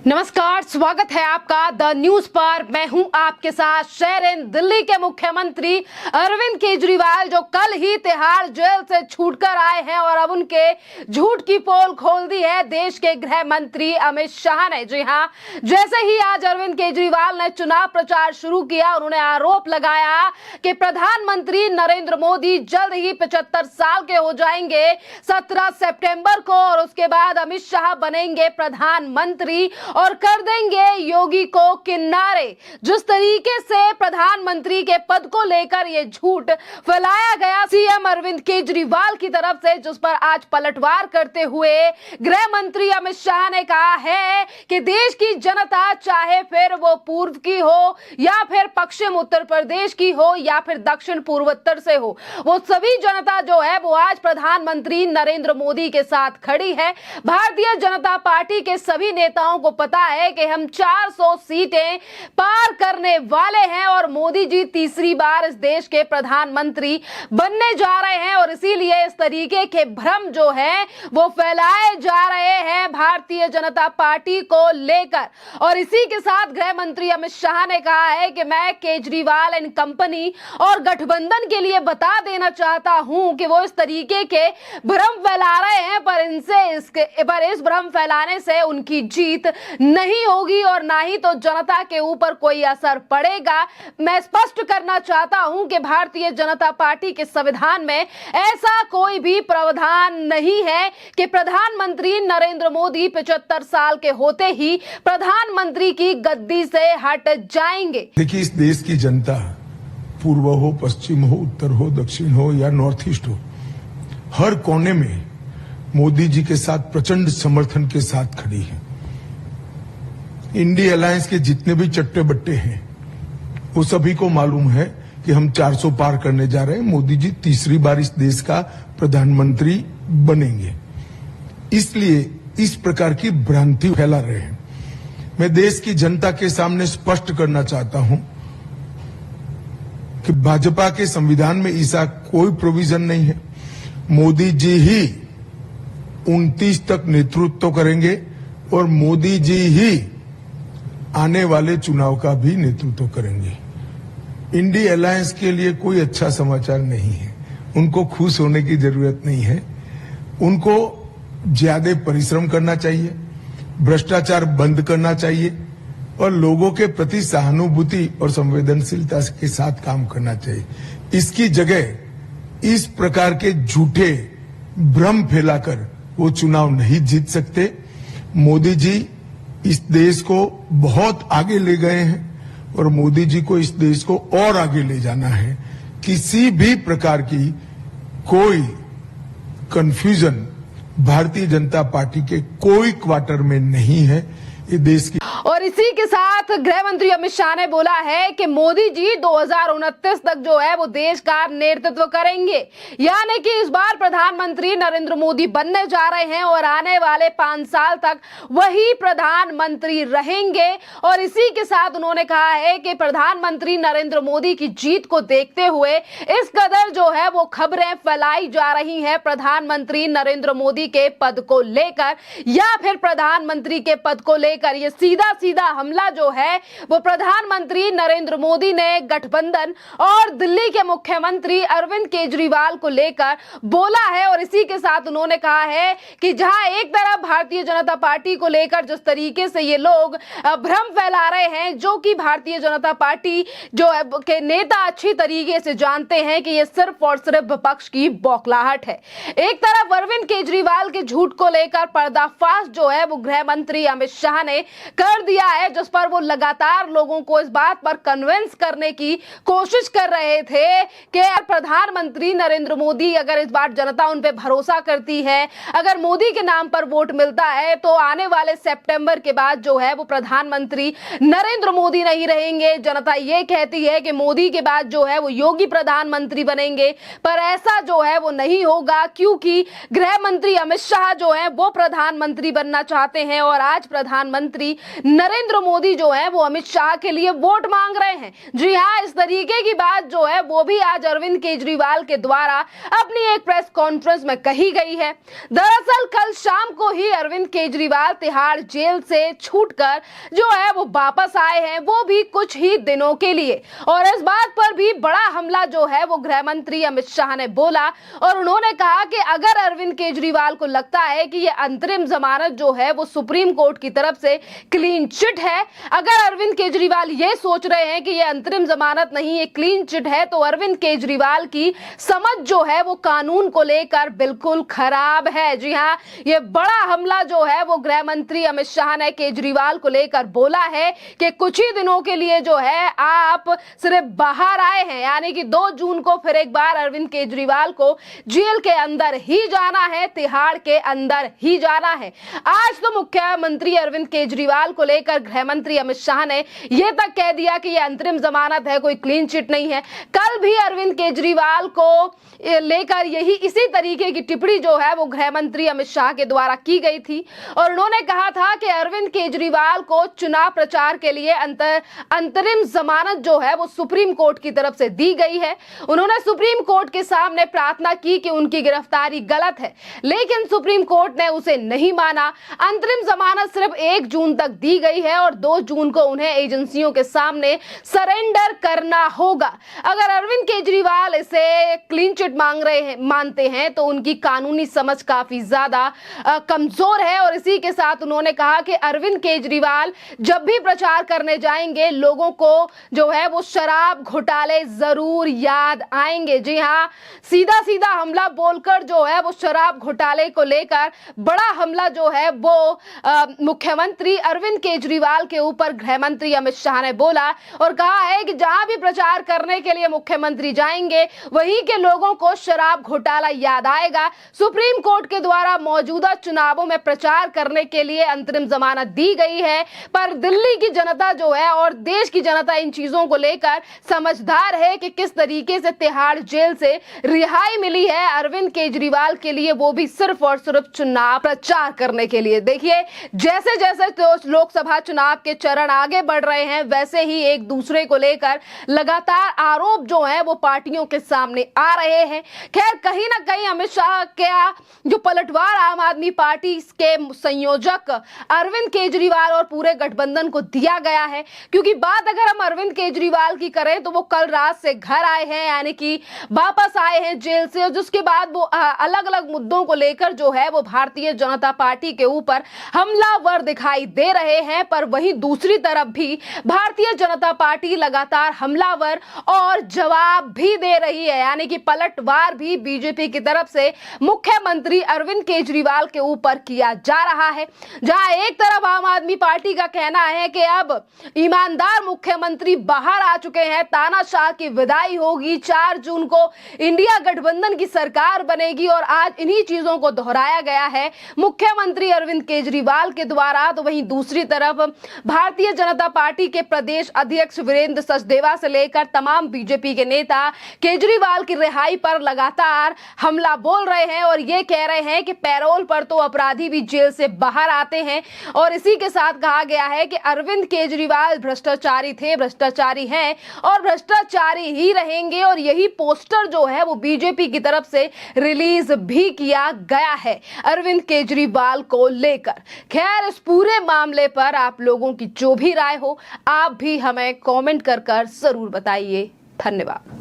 नमस्कार, स्वागत है आपका द न्यूज पर। मैं हूं आपके साथ शेरिन। दिल्ली के मुख्यमंत्री अरविंद केजरीवाल जो कल ही तिहाड़ जेल से छूटकर आए हैं और अब उनके झूठ की पोल खोल दी है देश के गृह मंत्री अमित शाह ने। जी हां, जैसे ही आज अरविंद केजरीवाल ने चुनाव प्रचार शुरू किया, उन्होंने आरोप लगाया कि प्रधानमंत्री नरेंद्र मोदी जल्द ही 75 साल के हो जाएंगे 17 सितंबर को, और उसके बाद अमित शाह बनेंगे प्रधानमंत्री और कर देंगे योगी को किनारे। जिस तरीके से प्रधानमंत्री के पद को लेकर यह झूठ फैलाया गया सीएम अरविंद केजरीवाल की तरफ से, जिस पर आज पलटवार करते हुए गृह मंत्री अमित शाह ने कहा है कि देश की जनता, चाहे फिर वो पूर्व की हो या फिर पश्चिम उत्तर प्रदेश की हो या फिर दक्षिण पूर्वोत्तर से हो, वो सभी जनता जो है वो आज प्रधानमंत्री नरेंद्र मोदी के साथ खड़ी है। भारतीय जनता पार्टी के सभी नेताओं को पता है कि हम 400 सीटें पार करने वाले हैं और मोदी जी तीसरी बार इस देश के प्रधानमंत्री बनने जा रहे हैं, और इसीलिए इस तरीके के भ्रम जो है वो फैलाए जा रहे हैं भारतीय जनता पार्टी को लेकर। और इसी के साथ गृह मंत्री अमित शाह ने कहा है कि मैं केजरीवाल एंड कंपनी और गठबंधन के लिए बता देना चाहता हूं कि वो इस तरीके के भ्रम फैला रहे हैं, पर इस भ्रम फैलाने से उनकी जीत नहीं होगी और ना ही तो जनता के ऊपर कोई असर पड़ेगा। मैं स्पष्ट करना चाहता हूं कि भारतीय जनता पार्टी के संविधान में ऐसा कोई भी प्रावधान नहीं है कि प्रधानमंत्री नरेंद्र मोदी 75 साल के होते ही प्रधानमंत्री की गद्दी से हट जाएंगे। देखिए, इस देश की जनता पूर्व हो, पश्चिम हो, उत्तर हो, दक्षिण हो या नॉर्थ ईस्ट हो, हर कोने में मोदी जी के साथ प्रचंड समर्थन के साथ खड़ी है। इंडिया अलायंस के जितने भी चट्टे बट्टे हैं वो सभी को मालूम है कि हम 400 पार करने जा रहे हैं, मोदी जी तीसरी बार इस देश का प्रधानमंत्री बनेंगे। इसलिए इस प्रकार की भ्रांति फैला रहे हैं। मैं देश की जनता के सामने स्पष्ट करना चाहता हूं कि भाजपा के संविधान में ऐसा कोई प्रोविजन नहीं है। मोदी जी ही 29 तक नेतृत्व करेंगे और मोदी जी ही आने वाले चुनाव का भी नेतृत्व करेंगे। इंडिया अलायंस के लिए कोई अच्छा समाचार नहीं है। उनको खुश होने की जरूरत नहीं है। उनको ज्यादा परिश्रम करना चाहिए, भ्रष्टाचार बंद करना चाहिए और लोगों के प्रति सहानुभूति और संवेदनशीलता के साथ काम करना चाहिए। इसकी जगह इस प्रकार के झूठे भ्रम फैलाकर वो चुनाव नहीं जीत सकते। मोदी जी इस देश को बहुत आगे ले गए हैं और मोदी जी को इस देश को और आगे ले जाना है। किसी भी प्रकार की कोई कंफ्यूजन भारतीय जनता पार्टी के कोई क्वार्टर में नहीं है। ये देश की और इसी के साथ गृह मंत्री अमित शाह ने बोला है कि मोदी जी 2029 तक जो है वो देश का नेतृत्व करेंगे, यानी कि इस बार प्रधानमंत्री नरेंद्र मोदी बनने जा रहे हैं और आने वाले 5 साल तक वही प्रधानमंत्री रहेंगे। और इसी के साथ उन्होंने कहा है कि प्रधानमंत्री नरेंद्र मोदी की जीत को देखते हुए इस कदर जो है वो खबरें फैलाई जा रही हैं प्रधानमंत्री नरेंद्र मोदी के पद को लेकर या फिर प्रधानमंत्री के पद को लेकर। ये सीधा हमला जो है वो प्रधानमंत्री नरेंद्र मोदी ने गठबंधन और दिल्ली के मुख्यमंत्री अरविंद केजरीवाल को लेकर बोला है। और इसी के साथ उन्होंने कहा है कि जहां एक तरफ भारतीय जनता पार्टी को लेकर जिस तरीके से ये लोग भ्रम फैला रहे हैं, जो कि भारतीय जनता पार्टी जो के नेता अच्छी तरीके से जानते हैं कि ये सिर्फ और सिर्फ विपक्ष की बौखलाहट है। एक तरफ अरविंद केजरीवाल के झूठ को लेकर पर्दाफाश जो है वो गृह मंत्री अमित शाह ने कर दिया है, जिस पर वो लगातार लोगों को इस बात पर कन्विंस करने की कोशिश कर रहे थे कि प्रधानमंत्री नरेंद्र मोदी, अगर इस बार जनता उन पे भरोसा करती है, अगर मोदी के नाम पर वोट मिलता है तो आने वाले सितंबर के बाद जो है वो प्रधानमंत्री नरेंद्र मोदी नहीं रहेंगे। जनता ये कहती है कि मोदी के बाद जो है वो योगी प्रधानमंत्री बनेंगे, पर ऐसा जो है वो नहीं होगा, क्योंकि गृह मंत्री अमित शाह जो है वो प्रधानमंत्री बनना चाहते हैं और आज प्रधानमंत्री नरेंद्र मोदी जो है वो अमित शाह के लिए वोट मांग रहे हैं। जी हाँ, इस तरीके की बात जो है वो भी आज अरविंद केजरीवाल के द्वारा अपनी एक प्रेस कॉन्फ्रेंस में कही गई है। दरअसल कल शाम को ही अरविंद केजरीवाल तिहाड़ जेल से छूटकर जो है वो वापस आए हैं, वो भी कुछ ही दिनों के लिए। और इस बात पर भी बड़ा हमला जो है वो गृह मंत्री अमित शाह ने बोला और उन्होंने कहा कि अगर अरविंद केजरीवाल को लगता है कि ये अंतरिम जमानत जो है वो सुप्रीम कोर्ट की तरफ से क्लीन चिट है, अगर अरविंद केजरीवाल ये सोच रहे हैं कि ये अंतरिम जमानत नहीं, ये क्लीन चिट है, तो अरविंद केजरीवाल की समझ जो है वो कानून को लेकर बिल्कुल खराब है। जी हाँ, ये बड़ा हमला जो है वो गृह मंत्री अमित शाह ने केजरीवाल को लेकर बोला है कि कुछ ही दिनों के लिए जो है आप सिर्फ बाहर आए हैं, यानी कि 2 जून को फिर एक बार अरविंद केजरीवाल को जेल के अंदर ही जाना है, तिहाड़ के अंदर ही जाना है। आज तो मुख्यमंत्री अरविंद केजरीवाल को लेकर गृह मंत्री अमित शाह ने यह तक कह दिया कि यह अंतरिम जमानत है, कोई क्लीन चिट नहीं है। कल भी अरविंद केजरीवाल को लेकर यही इसी तरीके की टिप्पणी जो है वो गृह मंत्री अमित शाह के द्वारा की गई थी और उन्होंने कहा था कि अरविंद केजरीवाल को चुनाव प्रचार के लिए अंतरिम जमानत जो है वो सुप्रीम कोर्ट की तरफ से दी गई है। उन्होंने सुप्रीम कोर्ट के सामने प्रार्थना की कि उनकी गिरफ्तारी गलत है, लेकिन सुप्रीम कोर्ट ने उसे नहीं माना। अंतरिम जमानत सिर्फ 1 जून तक दी गई है और 2 जून को उन्हें एजेंसियों के सामने सरेंडर करना होगा। अगर अरविंद केजरीवाल इसे क्लीन चिट मानते हैं तो उनकी कानूनी समझ काफी ज्यादा कमजोर है। और इसी के साथ उन्होंने कहा कि अरविंद केजरीवाल जब भी प्रचार करने जाएंगे लोगों को जो है वो शराब घोटाले जरूर याद आएंगे। जी हाँ, सीधा सीधा हमला बोलकर जो है वो शराब घोटाले को लेकर बड़ा हमला जो है वो मुख्यमंत्री अरविंद केजरीवाल के ऊपर गृह मंत्री अमित शाह ने बोला और कहा है कि जहां भी प्रचार करने के लिए मुख्यमंत्री जाएंगे वहीं के लोगों को शराब घोटाला याद आएगा। सुप्रीम कोर्ट के द्वारा मौजूदा चुनावों में प्रचार करने के लिए अंतरिम जमानत दी गई है, पर दिल्ली की जनता जो है और देश की जनता इन चीजों को लेकर समझदार है कि किस तरीके से तिहाड़ जेल से रिहाई मिली है अरविंद केजरीवाल के लिए, वो भी सिर्फ और सिर्फ चुनाव प्रचार करने के लिए। देखिए, जैसे जैसे तो लोकसभा चुनाव के चरण आगे बढ़ रहे हैं वैसे ही एक दूसरे को लेकर लगातार आरोप जो है वो पार्टियों के सामने आ रहे हैं। खैर, कहीं ना कहीं अमित शाह का जो पलटवार आम आदमी पार्टी के संयोजक अरविंद केजरीवाल और पूरे गठबंधन को दिया गया है, क्योंकि बात अगर हम अरविंद केजरीवाल की करें तो वो कल रात से घर आए हैं, यानी कि वापस आए हैं जेल से, और जिसके बाद वो अलग अलग मुद्दों को लेकर जो है वो भारतीय जनता पार्टी के ऊपर हमलावर दिखाई दे रहे हैं। पर वहीं दूसरी तरफ भी भारतीय जनता पार्टी लगातार हमलावर और जवाब भी दे रही है, यानी कि पलटवार भी बीजेपी की तरफ से मुख्यमंत्री अरविंद केजरीवाल के ऊपर किया जा रहा है। जहां एक तरफ आम आदमी पार्टी का कहना है कि अब ईमानदार मुख्यमंत्री बाहर आ चुके हैं, तानाशाह की विदाई होगी, 4 जून को इंडिया गठबंधन की सरकार बनेगी और आज इन्हीं चीजों को दोहराया गया है मुख्यमंत्री अरविंद केजरीवाल के द्वारा। तो वहीं दूसरी तरफ भारतीय जनता पार्टी के प्रदेश अध्यक्ष वीरेंद्र सचदेवा से लेकर तमाम बीजेपी के नेता केजरीवाल की रिहाई पर लगातार हमला बोल रहे हैं और ये कह रहे हैं कि पैरोल पर तो अपराधी भी जेल से बाहर आते हैं। और इसी के साथ कहा गया है कि अरविंद केजरीवाल भ्रष्टाचारी थे, भ्रष्टाचारी हैं और भ्रष्टाचारी ही रहेंगे। और यही पोस्टर जो है वो बीजेपी की तरफ से रिलीज भी किया गया है अरविंद केजरीवाल को लेकर। खैर, इस पूरे मामले पर आप लोगों की जो भी राय हो आप भी हमें कमेंट कर जरूर बताइए। धन्यवाद।